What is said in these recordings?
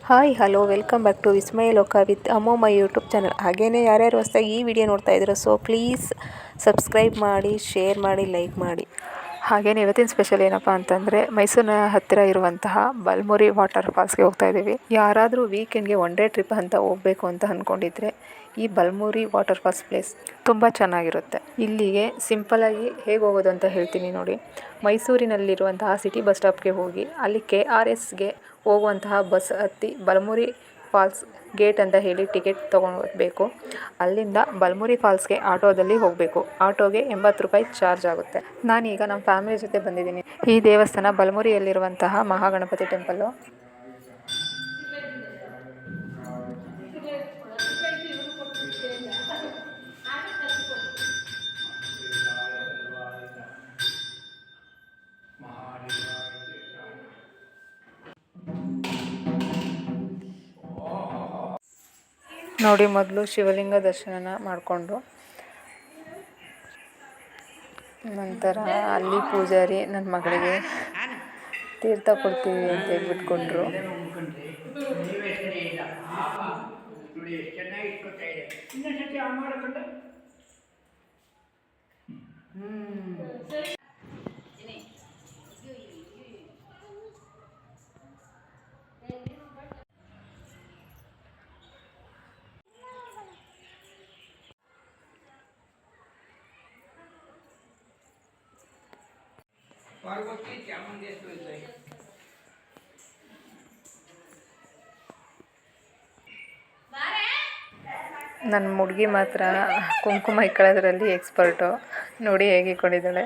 Hi hello welcome back to Vismaya Loka with ಅಮ್ಮಮ್ಮ YouTube channel. ಹಾಗೇನೇ ಯಾರ್ಯಾರು ಹೊಸದಾಗಿ ಈ ವಿಡಿಯೋ ನೋಡ್ತಾ ಇದ್ದೀರೋ ಸೊ ಪ್ಲೀಸ್ ಸಬ್ಸ್ಕ್ರೈಬ್ ಮಾಡಿ, ಶೇರ್ ಮಾಡಿ, ಲೈಕ್ ಮಾಡಿ. ಹಾಗೇನೇ ಇವತ್ತಿನ ಸ್ಪೆಷಲ್ ಏನಪ್ಪ ಅಂತಂದರೆ ಮೈಸೂರಿನ ಹತ್ತಿರ ಇರುವಂತಹ ಬಲಮುರಿ ವಾಟರ್ ಫಾಲ್ಸ್ಗೆ ಹೋಗ್ತಾ ಇದ್ದೀವಿ. ಯಾರಾದರೂ ವೀಕೆಂಡ್ಗೆ ಒನ್ ಡೇ ಟ್ರಿಪ್ ಅಂತ ಹೋಗಬೇಕು ಅಂತ ಅಂದ್ಕೊಂಡಿದ್ರೆ ಈ ಬಲಮುರಿ ವಾಟರ್ ಫಾಲ್ಸ್ ಪ್ಲೇಸ್ ತುಂಬ ಚೆನ್ನಾಗಿರುತ್ತೆ. ಇಲ್ಲಿಗೆ ಸಿಂಪಲಾಗಿ ಹೇಗೆ ಹೋಗೋದು ಅಂತ ಹೇಳ್ತೀನಿ ನೋಡಿ. ಮೈಸೂರಿನಲ್ಲಿರುವಂತಹ ಸಿಟಿ ಬಸ್ ಸ್ಟಾಪ್ಗೆ ಹೋಗಿ ಅಲ್ಲಿ KRSಗೆ ಹೋಗುವಂತಹ ಬಸ್ ಹತ್ತಿ ಬಲಮುರಿ ಫಾಲ್ಸ್ ಗೇಟ್ ಅಂತ ಹೇಳಿ ಟಿಕೆಟ್ ತೊಗೊಳ್ಬೇಕು. ಅಲ್ಲಿಂದ ಬಲಮುರಿ ಫಾಲ್ಸ್ಗೆ ಆಟೋದಲ್ಲಿ ಹೋಗಬೇಕು. ಆಟೋಗೆ 80 ರೂಪಾಯಿ ಚಾರ್ಜ್ ಆಗುತ್ತೆ. ನಾನೀಗ ನಮ್ಮ ಫ್ಯಾಮಿಲಿ ಜೊತೆ ಬಂದಿದ್ದೀನಿ. ಈ ದೇವಸ್ಥಾನ ಬಲಮುರಿಯಲ್ಲಿರುವಂತಹ ಮಹಾಗಣಪತಿ ಟೆಂಪಲ್ಲು. ನೋಡಿ, ಮೊದಲು ಶಿವಲಿಂಗ ದರ್ಶನ ಮಾಡಿಕೊಂಡು ನಂತರ ಅಲ್ಲಿ ಪೂಜಾರಿ ನನ್ನ ಮಗಳಿಗೆ ತೀರ್ಥ ಕೊಡ್ತೀವಿ ಅಂತ ಹೇಳ್ಬಿಟ್ಟು ಕೊಟ್ಟರು. ನನ್ನ ಹುಡುಗಿ ಮಾತ್ರ ಕುಂಕುಮ ಇಕ್ಕಳೋದ್ರಲ್ಲಿ ಎಕ್ಸ್ಪರ್ಟು. ನೋಡಿ ಹೇಗೆ ಇಕ್ಕೊಂಡಿದ್ದಾಳೆ.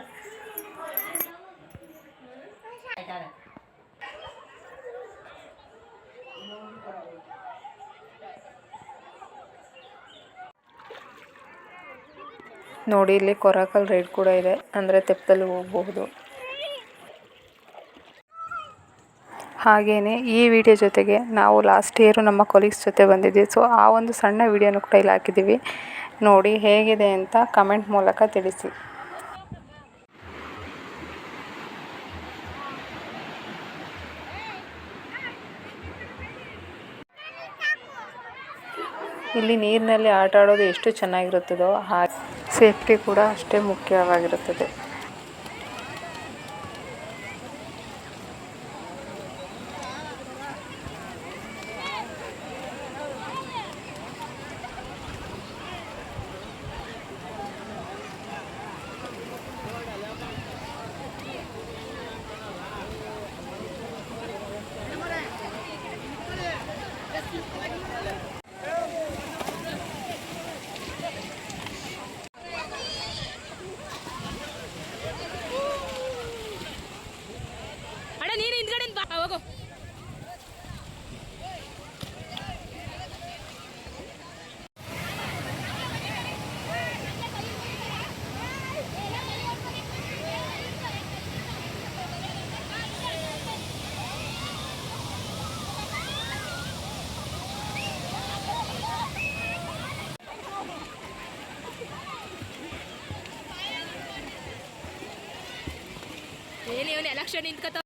ನೋಡಿ, ಇಲ್ಲಿ ಕೊರಾಕಲ್ ರೈಡ್ ಕೂಡ ಇದೆ, ಅಂದರೆ ತೆಪ್ಪದಲ್ಲಿ ಹೋಗಬಹುದು. ಹಾಗೆಯೇ ಈ ವಿಡಿಯೋ ಜೊತೆಗೆ ನಾವು ಲಾಸ್ಟ್ ಇಯರು ನಮ್ಮ ಕೊಲೀಗ್ಸ್ ಜೊತೆ ಬಂದಿದ್ವಿ. ಸೊ ಆ ಒಂದು ಸಣ್ಣ ವಿಡಿಯೋನು ಕೂಡ ಇಲ್ಲಿ ಹಾಕಿದ್ದೀವಿ. ನೋಡಿ ಹೇಗಿದೆ ಅಂತ ಕಮೆಂಟ್ ಮೂಲಕ ತಿಳಿಸಿ. ಇಲ್ಲಿ ನೀರಿನಲ್ಲಿ ಆಟ ಆಡೋದು ಎಷ್ಟು ಚೆನ್ನಾಗಿರುತ್ತದೋ ಹಾಗೆ ಸೇಫ್ಟಿ ಕೂಡ ಅಷ್ಟೇ ಮುಖ್ಯವಾಗಿರುತ್ತದೆ. ಎಲೆಕ್ಷನ್ ನಿಂತ್ಕತ